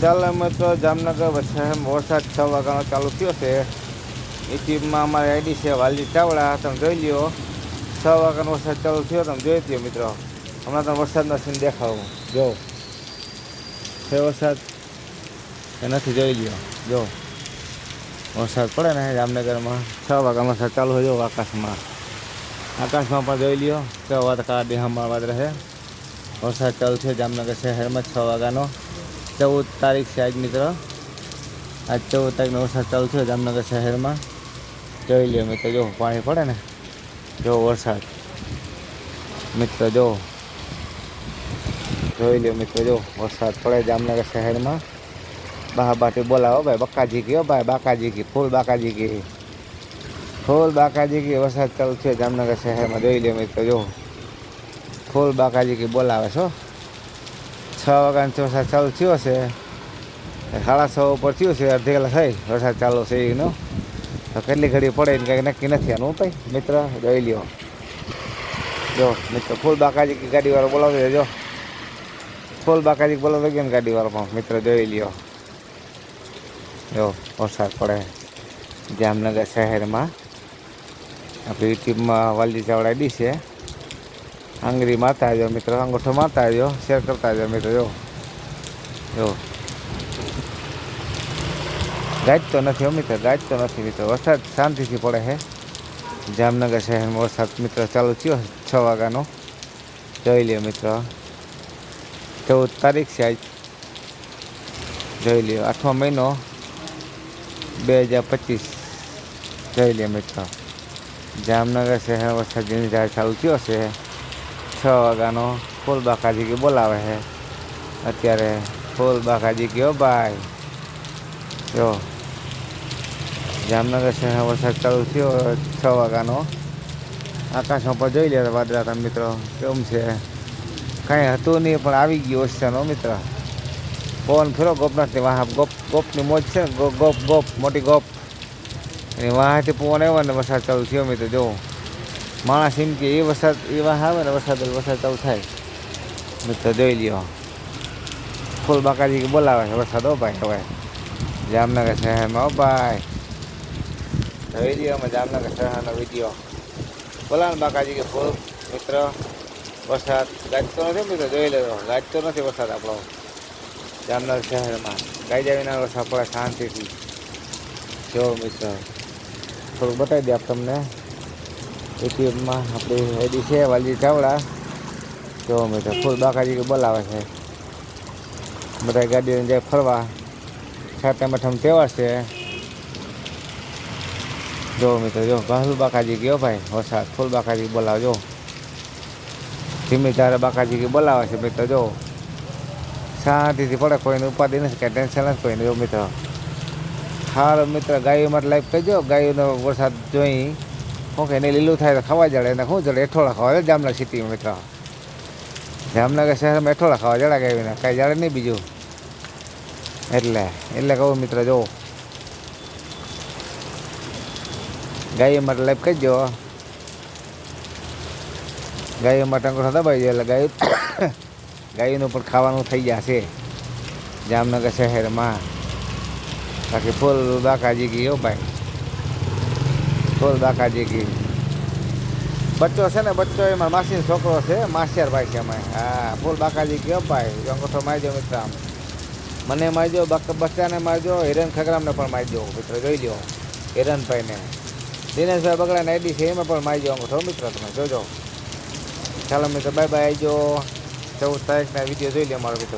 ચાલો મિત્રો જામનગર શહેરમાં વરસાદ 6 વાગ્યાનો ચાલુ થયો છે। એ ટીમમાં અમારી આઈડી છે વાલજી ચાવડા, તમે જોઈ લ્યો। 6 વાગ્યાનો વરસાદ ચાલુ થયો, તમે જોઈ લ્યો મિત્રો। હમણાં તમે વરસાદનો સીન દેખાવું, જો છે વરસાદ એ નથી, જોઈ લ્યો। જો વરસાદ પડે ને જામનગરમાં 6 વાગ્યાનો વરસાદ ચાલુ હોય, જો આકાશમાં પણ જોઈ લ્યો કેવો વાત કાળા દેહામાં વાત રહે। વરસાદ ચાલુ છે જામનગર શહેરમાં 6 વાગ્યાનો। 14 તારીખ છે આજ મિત્રો, આજ 14 તારીખનો વરસાદ ચાલુ થયો જામનગર શહેરમાં। જોઈ લ્યો મિત્રો, જો પાણી પડે ને, જો વરસાદ મિત્રો, જોઈ લ્યો મિત્રો, જો વરસાદ પડે જામનગર શહેરમાં। બહાબાટી બોલાવો ભાઈ, બકાજી કી, ભાઈ બાકાજી કી, ફૂલ બાકાજી કી, ફૂલ બાકાજી કી। વરસાદ ચાલુ છે જામનગર શહેરમાં, જોઈ લ્યો મિત્રો, જો ફૂલ બાકાજી કી બોલાવે છો। 6 વાગ્યાનો વરસાદ ચાલુ થયો છે, 6:30 ઉપર થયું છે, અડધી કલાક થઈ વરસાદ ચાલુ છે એનો। તો કેટલી ઘડી પડે ને કંઈ નક્કી નથી આનું ભાઈ મિત્ર, જોઈ લ્યો। જો મિત્ર, ફૂલ બાકાજી કી ગાડીવાળો બોલાવતો જો, ફૂલ બાકાજી બોલાવતો ગયો ને ગાડીવાળો પણ મિત્ર, જોઈ લ્યો। જો વરસાદ પડે જામનગર શહેરમાં। આપણી યુટ્યુબમાં વાલજી ચાવડા આઈડી છે, આંગળી મારતા આવજો મિત્રો, અંગૂઠો મારતા આવજો, શેર કરતા આવજો મિત્રો। જો ગાજ તો નથી હો મિત્ર, ગાજ તો નથી મિત્રો, વરસાદ શાંતિથી પડે છે જામનગર શહેરમાં। વરસાદ મિત્રો ચાલુ થયો 6 વાગ્યાનો, જોઈ લ્યો મિત્રો। 14 તારીખ છે આજ, જોઈ લ્યો, 8મો મહિનો 2025, જોઈ લ્યો મિત્રો। જામનગર શહેરમાં વરસાદ ધીમી ધારે ચાલુ થયો છે 6 વાગ્યાનો। ફૂલ બાકાજી કી બોલાવે છે અત્યારે, ફૂલ બાકાજી કયો ભાઈ। જો જામનગર શહેરમાં વરસાદ ચાલુ થયો 6 વાગ્યાનો। આકાશમાં પણ જોઈ લે વાદળા તમે મિત્રો કેમ છે, કાંઈ હતું નહીં પણ આવી ગયું ઓછાનો મિત્ર। પવન ફેરો ગોપનાથની વાહ, ગોપની મોજ છે ને, ગોપ મોટી ગોપ એની વાહથી પવન આવ્યો ને વરસાદ ચાલુ થયો મિત્રો। જો માણસ એમ કે એ વરસાદ એ વાહ આવે ને વરસાદ ચાલુ થાય મિત્ર, જોઈ લ્યો। ફૂલ બાકાજી બોલાવે છે વરસાદ હો ભાઈ હવે જામનગર શહેરમાં, હો ભાઈ જોઈ લ્યો। અમે જામનગર શહેરનો વિડીયો બોલાવે બાકાજી કે ફૂલ મિત્ર, વરસાદ ગાજતો નથી મિત્ર, જોઈ લેજો, ગાજતો નથી વરસાદ આપણો જામનગર શહેરમાં। ગાજ્યા વિના વરસાદ પડે શાંતિથી, જો મિત્ર થોડુંક બતાવી દે આપ તમને। યુટ્યુબમાં આપણી આઈડી છે વાલજી ચાવડા, જો મિત્ર ફૂલ બાકાજી કે બોલાવે છે। બધા ગાડીઓને જાય ફરવા, 7મ 8મ તહેવાર છે, જો મિત્ર, જો ફૂલ બાકાજી ગયો ભાઈ વરસાદ, ફૂલ બાકાજી બોલાવજો, ધીમી ધારે બાકાજી કે બોલાવે છે મિત્ર। જો શાંતિથી પડે, કોઈને ઉપાધિ નથી, કાંઈ ટેન્શન નથી કોઈને। જો મિત્ર સારો મિત્ર, ગાયો માટે લાઈફ કહેજો, ગાયોનો વરસાદ જોઈ શું કે એને લીલું થાય તો ખાવા જડે, એને શું જડે એઠોળા ખાવા જડે જામનગર સિટીમાં મિત્ર, જામનગર શહેરમાં એઠોળા ખાવા જડે ગાયોને, કાંઈ જડે નહીં બીજું, એટલે કહું મિત્ર, જો ગાયો માટે લાઈફ કહેજો, ગાયો માટે અંગૂઠો દબાઈ જાય એટલે ગાયોનું પણ ખાવાનું થઈ જશે જામનગર શહેરમાં। બાકી ફૂલ બાકાજી કી હો ભાઈ, ફૂલ બાકાજી કી। બચ્ચો છે ને, બચ્ચો એ મારા માસીનો છોકરો છે, માસિયાર ભાઈ છે અમે, હા ફૂલ બાકાજી કી હો ભાઈ। અંગૂઠો મારજો મિત્ર, આમ મને મારજો, બચ્ચાને મારજો, હિરેન ખગરામને પણ મારજો મિત્ર, જોઈ લો હિરનભાઈને, દિનેશભાઈ બગડાની આઈડી છે એમાં પણ મારજો અંગૂઠો મિત્ર, તમે જોજો। ચાલો મિત્ર બાય બાય, આવજો। 14 તારીખના વિડીયો જોઈ લે મારો મિત્ર।